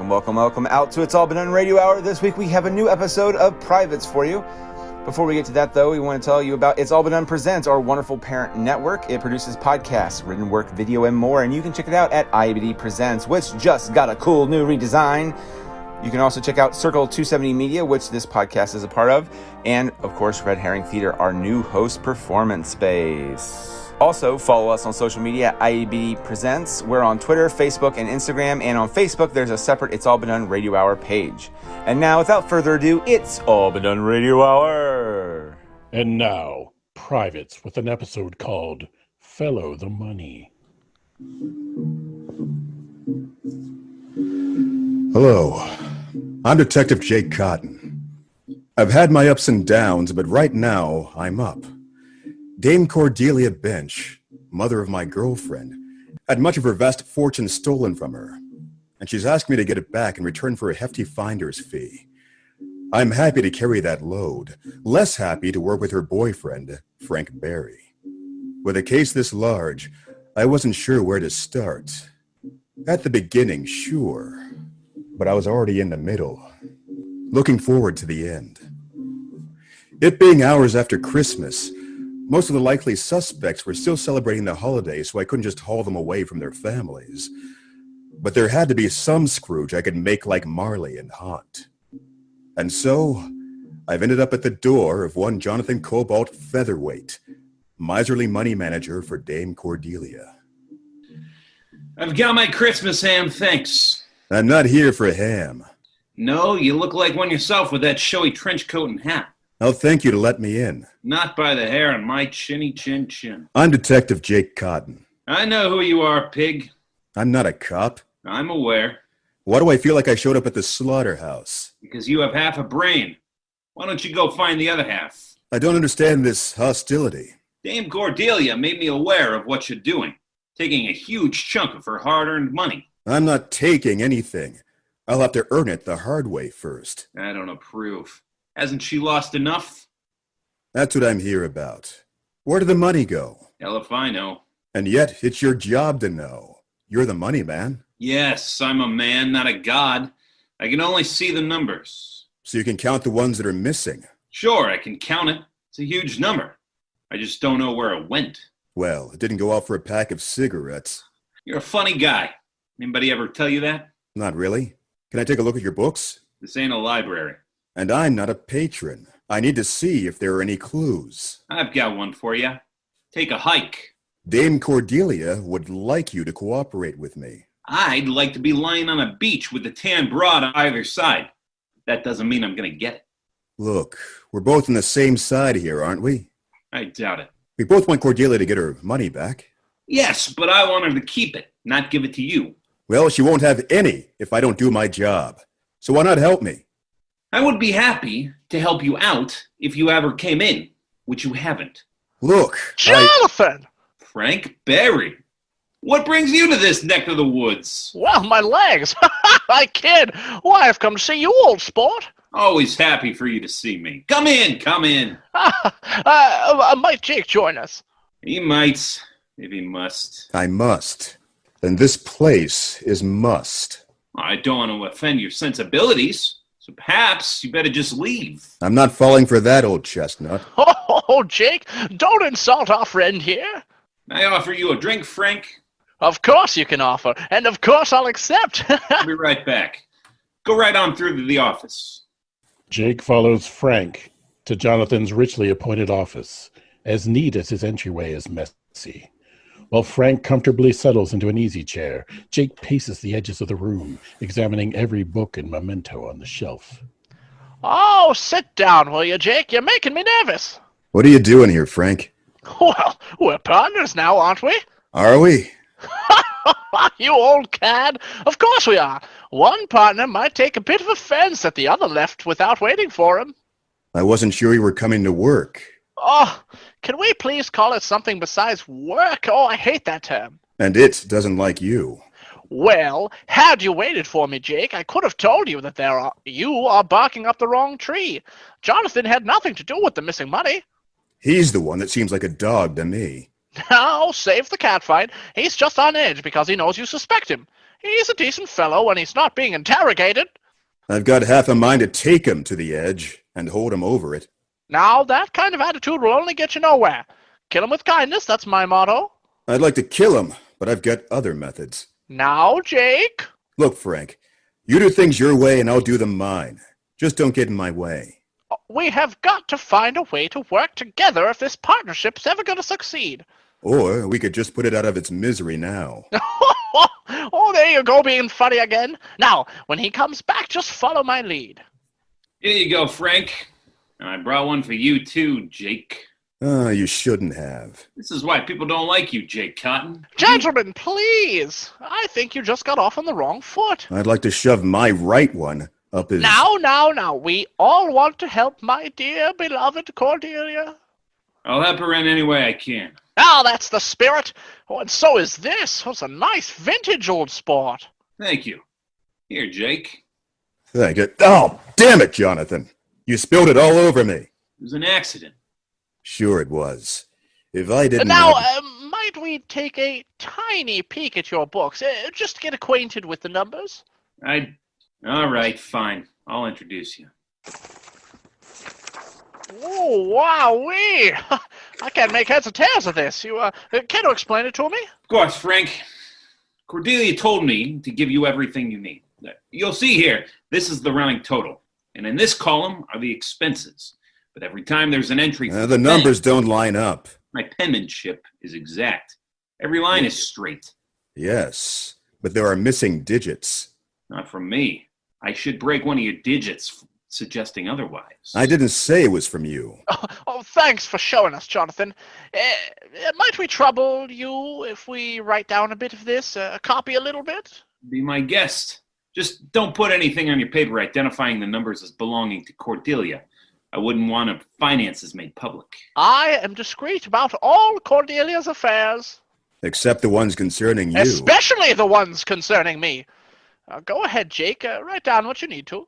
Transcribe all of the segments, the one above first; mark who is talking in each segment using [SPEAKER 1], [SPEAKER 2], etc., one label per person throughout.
[SPEAKER 1] Welcome out to It's All Been Done Radio Hour. This week we have a new episode of Privates for you. Before we get to that, though, we want to tell you about It's All Been Done Presents, our wonderful parent network. It produces podcasts, written work, video, and more, and you can check it out at IABD Presents, which just got a cool new redesign. You can also check out Circle 270 Media, which this podcast is a part of, and, of course, Red Herring Theater, our new host performance space. Also, follow us on social media at IABD Presents. We're on Twitter, Facebook, and Instagram. And on Facebook, there's a separate It's All Been Done Radio Hour page. And now, without further ado, It's All Been Done Radio Hour.
[SPEAKER 2] And now, Privates with an episode called Fellow the Money.
[SPEAKER 3] Hello, I'm Detective Jake Cotton. I've had my ups and downs, but right now, I'm up. Dame Cordelia Bench, mother of my girlfriend, had much of her vast fortune stolen from her, and she's asked me to get it back in return for a hefty finder's fee. I'm happy to carry that load, less happy to work with her boyfriend, Frank Barry. With a case this large, I wasn't sure where to start. At the beginning, sure, but I was already in the middle, looking forward to the end. It being hours after Christmas, most of the likely suspects were still celebrating the holiday, so I couldn't just haul them away from their families. But there had to be some Scrooge I could make like Marley and haunt. And so, I've ended up at the door of one Jonathan Cobalt Featherweight, miserly money manager for Dame Cordelia.
[SPEAKER 4] I've got my Christmas ham, thanks.
[SPEAKER 3] I'm not here for ham.
[SPEAKER 4] No, you look like one yourself with that showy trench coat and hat.
[SPEAKER 3] I'll thank you to let me in.
[SPEAKER 4] Not by the hair on my chinny chin.
[SPEAKER 3] I'm Detective Jake Cotton.
[SPEAKER 4] I know who you are, pig.
[SPEAKER 3] I'm not a cop.
[SPEAKER 4] I'm aware.
[SPEAKER 3] Why do I feel like I showed up at the slaughterhouse?
[SPEAKER 4] Because you have half a brain. Why don't you go find the other half?
[SPEAKER 3] I don't understand this hostility.
[SPEAKER 4] Dame Cordelia made me aware of what you're doing, taking a huge chunk of her hard-earned money.
[SPEAKER 3] I'm not taking anything. I'll have to earn it the hard way first.
[SPEAKER 4] I don't approve. Hasn't she lost enough?
[SPEAKER 3] That's what I'm here about. Where did the money go?
[SPEAKER 4] Hell if I know.
[SPEAKER 3] And yet, it's your job to know. You're the money man.
[SPEAKER 4] Yes, I'm a man, not a god. I can only see the numbers.
[SPEAKER 3] So you can count the ones that are missing.
[SPEAKER 4] Sure, I can count it. It's a huge number. I just don't know where it went.
[SPEAKER 3] Well, it didn't go out for a pack of cigarettes.
[SPEAKER 4] You're a funny guy. Anybody ever tell you that?
[SPEAKER 3] Not really. Can I take a look at your books?
[SPEAKER 4] This ain't a library.
[SPEAKER 3] And I'm not a patron. I need to see if there are any clues.
[SPEAKER 4] I've got one for you. Take a hike.
[SPEAKER 3] Dame Cordelia would like you to cooperate with me.
[SPEAKER 4] I'd like to be lying on a beach with a tan broad on either side. That doesn't mean I'm going to get it.
[SPEAKER 3] Look, we're both on the same side here, aren't we?
[SPEAKER 4] I doubt it.
[SPEAKER 3] We both want Cordelia to get her money back.
[SPEAKER 4] Yes, but I want her to keep it, not give it to you.
[SPEAKER 3] Well, she won't have any if I don't do my job. So why not help me?
[SPEAKER 4] I would be happy to help you out if you ever came in, which you haven't.
[SPEAKER 3] Look,
[SPEAKER 5] Jonathan!
[SPEAKER 4] Frank Barry. What brings you to this neck of the woods?
[SPEAKER 5] Well, my legs. I kid. Why, I've come to see you, old sport.
[SPEAKER 4] Always happy for you to see me. Come in.
[SPEAKER 5] Might Jake join us?
[SPEAKER 4] He might, if he must.
[SPEAKER 3] I must. And this place is must.
[SPEAKER 4] I don't want to offend your sensibilities, so perhaps you better just leave.
[SPEAKER 3] I'm not falling for that, old chestnut.
[SPEAKER 5] Oh, Jake, don't insult our friend here.
[SPEAKER 4] I offer you a drink, Frank.
[SPEAKER 5] Of course you can offer, and of course I'll accept.
[SPEAKER 4] I'll be right back. Go right on through to the office.
[SPEAKER 2] Jake follows Frank to Jonathan's richly appointed office, as neat as his entryway is messy. While Frank comfortably settles into an easy chair, Jake paces the edges of the room, examining every book and memento on the shelf.
[SPEAKER 5] Oh, sit down, will you, Jake? You're making me nervous.
[SPEAKER 3] What are you doing here, Frank?
[SPEAKER 5] Well, we're partners now, aren't we?
[SPEAKER 3] Are we?
[SPEAKER 5] You old cad. Of course we are. One partner might take a bit of offense that the other left without waiting for him.
[SPEAKER 3] I wasn't sure you were coming to work.
[SPEAKER 5] Oh, can we please call it something besides work? Oh, I hate that term.
[SPEAKER 3] And it doesn't like you.
[SPEAKER 5] Well, had you waited for me, Jake, I could have told you that you are barking up the wrong tree. Jonathan had nothing to do with the missing money.
[SPEAKER 3] He's the one that seems like a dog to me.
[SPEAKER 5] Now, save the catfight. He's just on edge because he knows you suspect him. He's a decent fellow when he's not being interrogated.
[SPEAKER 3] I've got half a mind to take him to the edge and hold him over it.
[SPEAKER 5] Now, that kind of attitude will only get you nowhere. Kill him with kindness, that's my motto.
[SPEAKER 3] I'd like to kill him, but I've got other methods.
[SPEAKER 5] Now, Jake.
[SPEAKER 3] Look, Frank, you do things your way and I'll do them mine. Just don't get in my way.
[SPEAKER 5] We have got to find a way to work together if this partnership's ever going to succeed.
[SPEAKER 3] Or we could just put it out of its misery now.
[SPEAKER 5] Oh, there you go, being funny again. Now, when he comes back, just follow my lead.
[SPEAKER 4] Here you go, Frank. And I brought one for you too, Jake.
[SPEAKER 3] You shouldn't have.
[SPEAKER 4] This is why people don't like you, Jake Cotton.
[SPEAKER 5] Gentlemen, please. I think you just got off on the wrong foot.
[SPEAKER 3] I'd like to shove my right one up his...
[SPEAKER 5] Now. We all want to help my dear, beloved Cordelia.
[SPEAKER 4] I'll help her in any way I can.
[SPEAKER 5] Ah, that's the spirit. Oh, and so is this. Oh, it's a nice vintage old sport.
[SPEAKER 4] Thank you. Here, Jake.
[SPEAKER 3] Thank you. Oh, damn it, Jonathan. You spilled it all over me.
[SPEAKER 4] It was an accident.
[SPEAKER 3] Sure it was. If I didn't...
[SPEAKER 5] Now, might we take a tiny peek at your books, just to get acquainted with the numbers?
[SPEAKER 4] All right, fine. I'll introduce you.
[SPEAKER 5] Oh, wowee! I can't make heads or tails of this. You, care to explain it to me?
[SPEAKER 4] Of course, Frank. Cordelia told me to give you everything you need. You'll see here, this is the running total. And in this column are the expenses. But every time there's an entry...
[SPEAKER 3] the numbers don't line up.
[SPEAKER 4] My penmanship is exact. Every line is straight.
[SPEAKER 3] Yes, but there are missing digits.
[SPEAKER 4] Not from me. I should break one of your digits, suggesting otherwise.
[SPEAKER 3] I didn't say it was from you.
[SPEAKER 5] Oh, thanks for showing us, Jonathan. Might we trouble you if we write down a bit of this, copy a little bit?
[SPEAKER 4] Be my guest. Just don't put anything on your paper identifying the numbers as belonging to Cordelia. I wouldn't want finances made public.
[SPEAKER 5] I am discreet about all Cordelia's affairs.
[SPEAKER 3] Except the ones concerning you.
[SPEAKER 5] Especially the ones concerning me. Go ahead, Jake. Write down what you need to.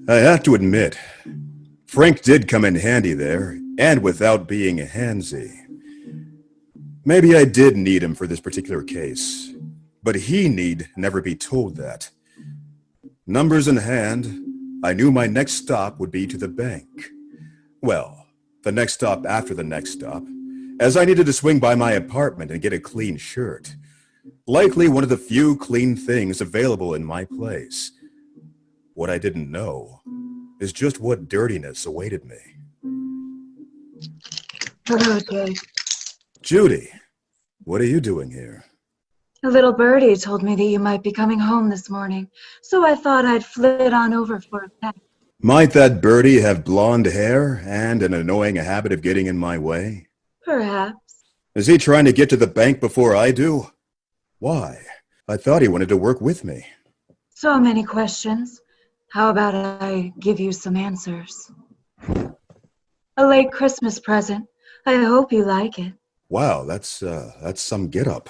[SPEAKER 3] I have to admit, Frank did come in handy there, and without being handsy. Maybe I did need him for this particular case, but he need never be told that. Numbers in hand, I knew my next stop would be to the bank. Well, the next stop after the next stop, as I needed to swing by my apartment and get a clean shirt. Likely one of the few clean things available in my place. What I didn't know is just what dirtiness awaited me.
[SPEAKER 6] Hello, Jake.
[SPEAKER 3] Judy, what are you doing here?
[SPEAKER 6] A little birdie told me that you might be coming home this morning, so I thought I'd flit on over for a peck.
[SPEAKER 3] Might that birdie have blonde hair and an annoying habit of getting in my way?
[SPEAKER 6] Perhaps.
[SPEAKER 3] Is he trying to get to the bank before I do? Why? I thought he wanted to work with me.
[SPEAKER 6] So many questions. How about I give you some answers? A late Christmas present. I hope you like it.
[SPEAKER 3] Wow, that's some get-up.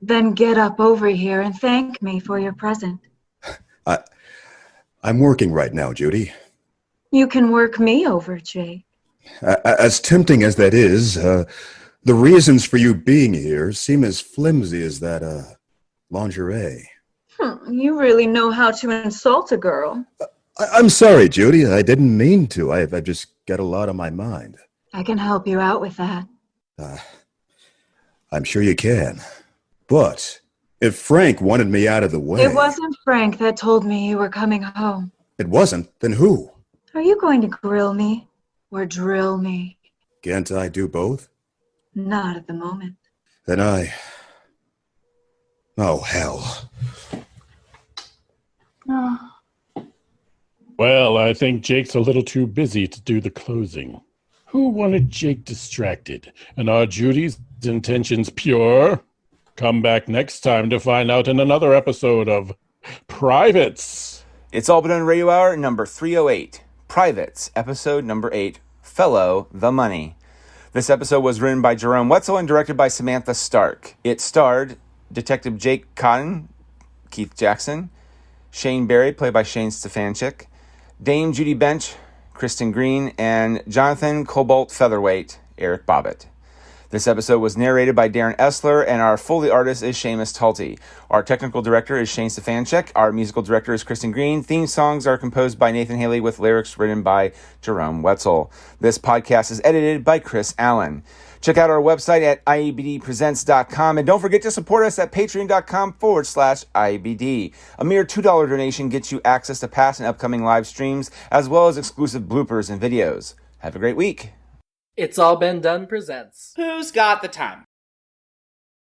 [SPEAKER 6] Then get up over here and thank me for your present.
[SPEAKER 3] I'm working right now, Judy.
[SPEAKER 6] You can work me over, Jake.
[SPEAKER 3] As tempting as that is, the reasons for you being here seem as flimsy as that, lingerie.
[SPEAKER 6] You really know how to insult a girl.
[SPEAKER 3] I'm sorry, Judy. I didn't mean to. I've just got a lot on my mind.
[SPEAKER 6] I can help you out with that.
[SPEAKER 3] I'm sure you can. But if Frank wanted me out of the way...
[SPEAKER 6] It wasn't Frank that told me you were coming home.
[SPEAKER 3] It wasn't? Then who?
[SPEAKER 6] Are you going to grill me or drill me?
[SPEAKER 3] Can't I do both?
[SPEAKER 6] Not at the moment.
[SPEAKER 3] Then Oh, hell.
[SPEAKER 6] Oh.
[SPEAKER 2] Well, I think Jake's a little too busy to do the closing. Who wanted Jake distracted? And are Judy's intentions pure? Come back next time to find out in another episode of Privates.
[SPEAKER 1] It's All But Done Radio Hour number 308. Privates, episode number 8. Fellow the Money. This episode was written by Jerome Wetzel and directed by Samantha Stark. It starred Detective Jake Cotton, Keith Jackson, Shane Barry, played by Shane Stefanchik, Dame Judy Bench, Kristin Green, and Jonathan Cobalt Featherweight, Erik Bobbitt. This episode was narrated by Darren Esler, and our Foley artist is Seamus Talty. Our technical director is Shane Stefanchik. Our musical director is Kristin Green. Theme songs are composed by Nathan Haley with lyrics written by Jerome Wetzel. This podcast is edited by Chris Allen. Check out our website at IABDpresents.com, and don't forget to support us at patreon.com/IABD. A mere $2 donation gets you access to past and upcoming live streams, as well as exclusive bloopers and videos. Have a great week.
[SPEAKER 7] It's All Been Done presents
[SPEAKER 8] Who's Got the Time?